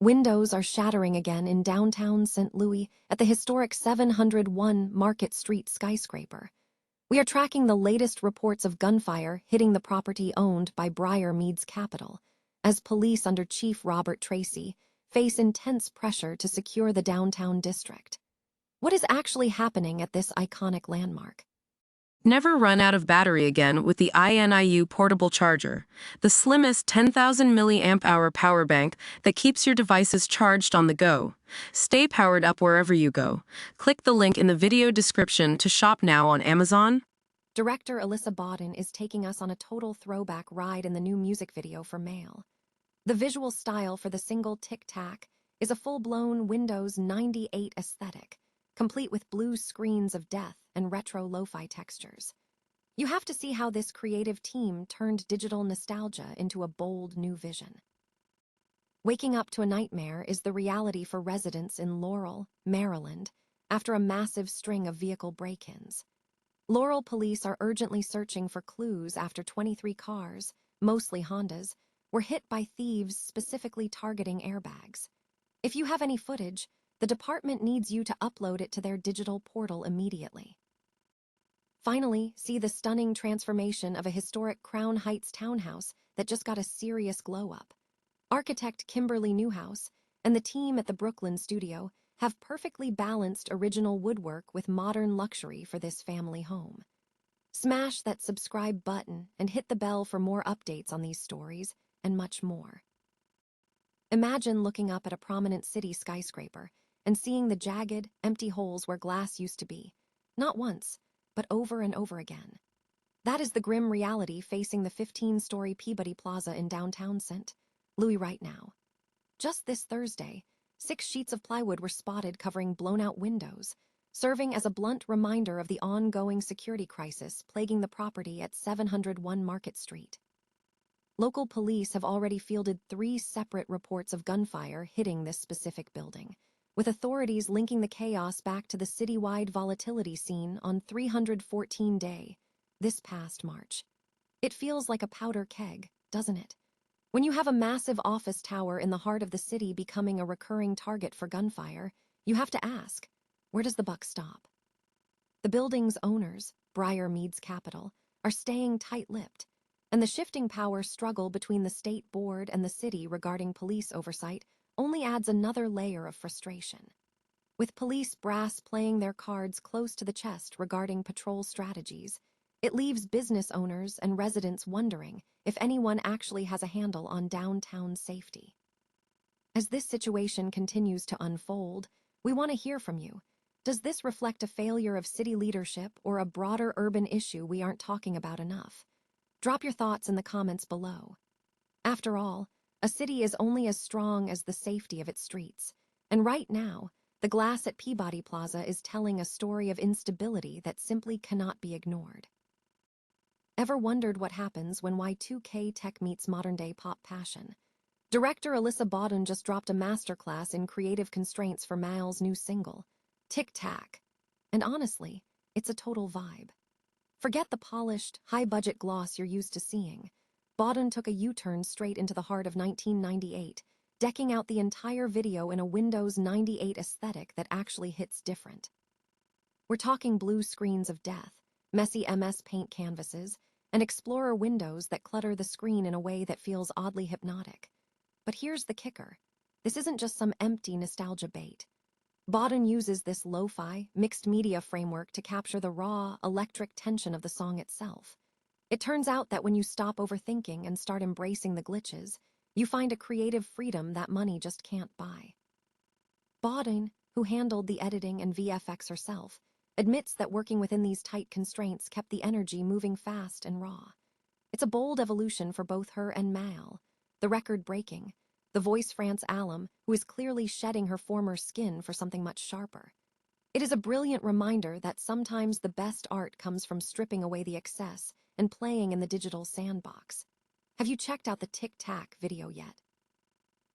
Windows are shattering again in downtown St. Louis at the historic 701 Market Street skyscraper. We are tracking the latest reports of gunfire hitting the property owned by Briar Meads Capital, as police under Chief Robert Tracy face intense pressure to secure the downtown district. What is actually happening at this iconic landmark? Never run out of battery again with the INIU portable charger, the slimmest 10,000 mAh power bank that keeps your devices charged on the go. Stay powered up wherever you go. Click the link in the video description to shop now on Amazon. Director Alyssa Bodden is taking us on a total throwback ride in the new music video for Maëlle. The visual style for the single Tic-Tac is a full-blown Windows 98 aesthetic, complete with blue screens of death and retro lo-fi textures. You have to see how this creative team turned digital nostalgia into a bold new vision. Waking up to a nightmare is the reality for residents in Laurel, Maryland, after a massive string of vehicle break-ins. Laurel police are urgently searching for clues after 23 cars, mostly Hondas, were hit by thieves specifically targeting airbags. If you have any footage, the department needs you to upload it to their digital portal immediately. Finally, see the stunning transformation of a historic Crown Heights townhouse that just got a serious glow-up. Architect Kimberly Newhouse and the team at the Brooklyn studio have perfectly balanced original woodwork with modern luxury for this family home. Smash that subscribe button and hit the bell for more updates on these stories and much more. Imagine looking up at a prominent city skyscraper and seeing the jagged, empty holes where glass used to be, not once, but over and over again. That is the grim reality facing the 15-story Peabody Plaza in downtown St. Louis right now. Just this Thursday, 6 sheets of plywood were spotted covering blown-out windows, serving as a blunt reminder of the ongoing security crisis plaguing the property at 701 Market Street. Local police have already fielded 3 separate reports of gunfire hitting this specific building, with authorities linking the chaos back to the citywide volatility seen on 314 Day, this past March. It feels like a powder keg, doesn't it? When you have a massive office tower in the heart of the city becoming a recurring target for gunfire, you have to ask, where does the buck stop? The building's owners, Briar Meads Capital, are staying tight-lipped, and the shifting power struggle between the state board and the city regarding police oversight only adds another layer of frustration. With police brass playing their cards close to the chest regarding patrol strategies, it leaves business owners and residents wondering if anyone actually has a handle on downtown safety. As this situation continues to unfold, we want to hear from you. Does this reflect a failure of city leadership or a broader urban issue we aren't talking about enough? Drop your thoughts in the comments below. After all, a city is only as strong as the safety of its streets, and right now, the glass at Peabody Plaza is telling a story of instability that simply cannot be ignored. Ever wondered what happens when Y2K tech meets modern-day pop passion? Director Alyssa Bodden just dropped a masterclass in creative constraints for Maëlle's new single, Tic-Tac, and honestly, it's a total vibe. Forget the polished, high-budget gloss you're used to seeing. Bodden took a U-turn straight into the heart of 1998, decking out the entire video in a Windows 98 aesthetic that actually hits different. We're talking blue screens of death, messy MS Paint canvases, and Explorer windows that clutter the screen in a way that feels oddly hypnotic. But here's the kicker. This isn't just some empty nostalgia bait. Bodden uses this lo-fi, mixed-media framework to capture the raw, electric tension of the song itself. It turns out that when you stop overthinking and start embracing the glitches, you find a creative freedom that money just can't buy. Bodden, who handled the editing and VFX herself, admits that working within these tight constraints kept the energy moving fast and raw. It's a bold evolution for both her and Maëlle, the record-breaking, the voice France Alum, who is clearly shedding her former skin for something much sharper. It is a brilliant reminder that sometimes the best art comes from stripping away the excess and playing in the digital sandbox. Have you checked out the Tic-Tac video yet?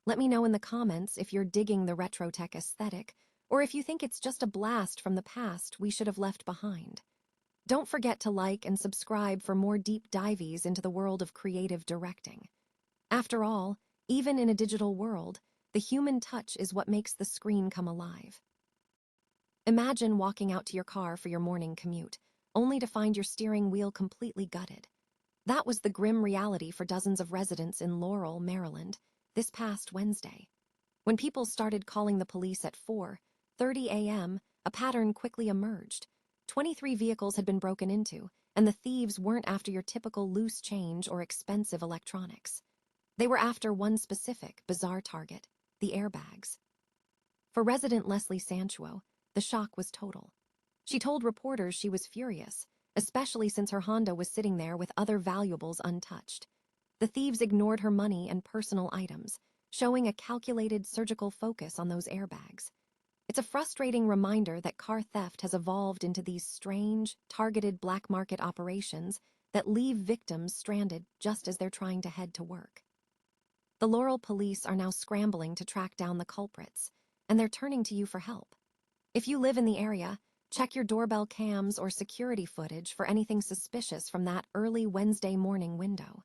Let me know in the comments if you're digging the retro tech aesthetic, or if you think it's just a blast from the past we should have left behind. Don't forget to like and subscribe for more deep dives into the world of creative directing. After all, even in a digital world, The human touch is what makes the screen come alive. Imagine walking out to your car for your morning commute, only to find your steering wheel completely gutted. That was the grim reality for dozens of residents in Laurel, Maryland, this past Wednesday. When people started calling the police at 4:30 a.m., a pattern quickly emerged. 23 vehicles had been broken into, and the thieves weren't after your typical loose change or expensive electronics. They were after one specific, bizarre target, the airbags. For resident Leslie Sanchuo, the shock was total. She told reporters she was furious, especially since her Honda was sitting there with other valuables untouched. The thieves ignored her money and personal items, showing a calculated surgical focus on those airbags. It's a frustrating reminder that car theft has evolved into these strange, targeted black market operations that leave victims stranded just as they're trying to head to work. The Laurel police are now scrambling to track down the culprits, and they're turning to you for help. If you live in the area, check your doorbell cams or security footage for anything suspicious from that early Wednesday morning window.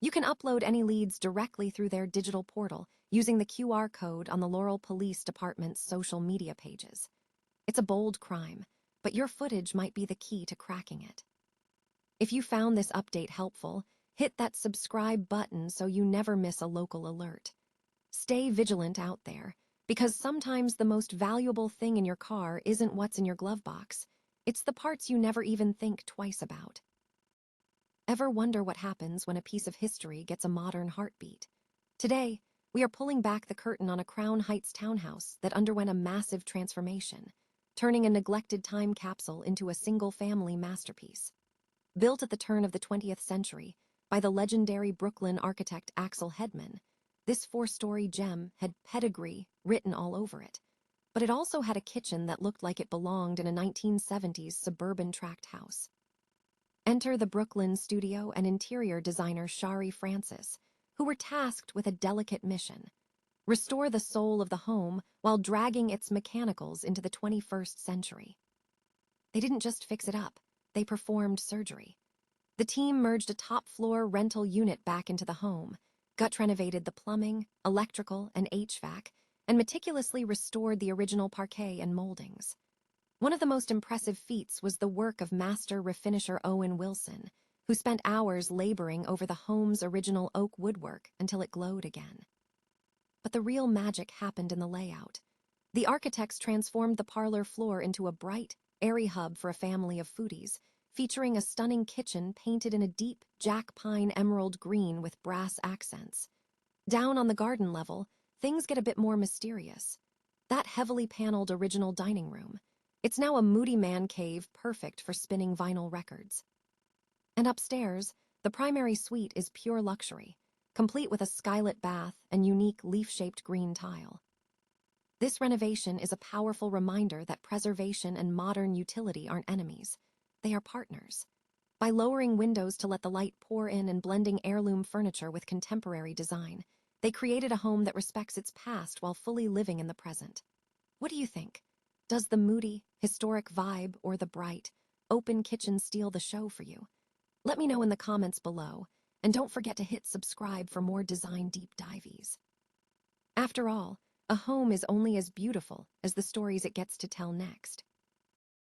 You can upload any leads directly through their digital portal using the QR code on the Laurel Police Department's social media pages. It's a bold crime, but your footage might be the key to cracking it. If you found this update helpful, hit that subscribe button so you never miss a local alert. Stay vigilant out there, because sometimes the most valuable thing in your car isn't what's in your glove box. It's the parts you never even think twice about. Ever wonder what happens when a piece of history gets a modern heartbeat? Today, we are pulling back the curtain on a Crown Heights townhouse that underwent a massive transformation, turning a neglected time capsule into a single-family masterpiece. Built at the turn of the 20th century by the legendary Brooklyn architect Axel Hedman, this 4-story gem had pedigree written all over it, but it also had a kitchen that looked like it belonged in a 1970s suburban tract house. Enter the Brooklyn studio and interior designer Shari Francis, who were tasked with a delicate mission: restore the soul of the home while dragging its mechanicals into the 21st century. They didn't just fix it up, they performed surgery. The team merged a top-floor rental unit back into the home, gut-renovated the plumbing, electrical, and HVAC, and meticulously restored the original parquet and moldings. One of the most impressive feats was the work of master refinisher Owen Wilson, who spent hours laboring over the home's original oak woodwork until it glowed again. But the real magic happened in the layout. The architects transformed the parlor floor into a bright, airy hub for a family of foodies, featuring a stunning kitchen painted in a deep jack pine emerald green with brass accents. Down on the garden level, things get a bit more mysterious. That heavily paneled original dining room. It's now a moody man cave perfect for spinning vinyl records. And upstairs, the primary suite is pure luxury, complete with a skylit bath and unique leaf-shaped green tile. This renovation is a powerful reminder that preservation and modern utility aren't enemies. They are partners. By lowering windows to let the light pour in and blending heirloom furniture with contemporary design, they created a home that respects its past while fully living in the present. What do you think? Does the moody, historic vibe or the bright, open kitchen steal the show for you? Let me know in the comments below, and don't forget to hit subscribe for more design deep dives. After all, a home is only as beautiful as the stories it gets to tell next.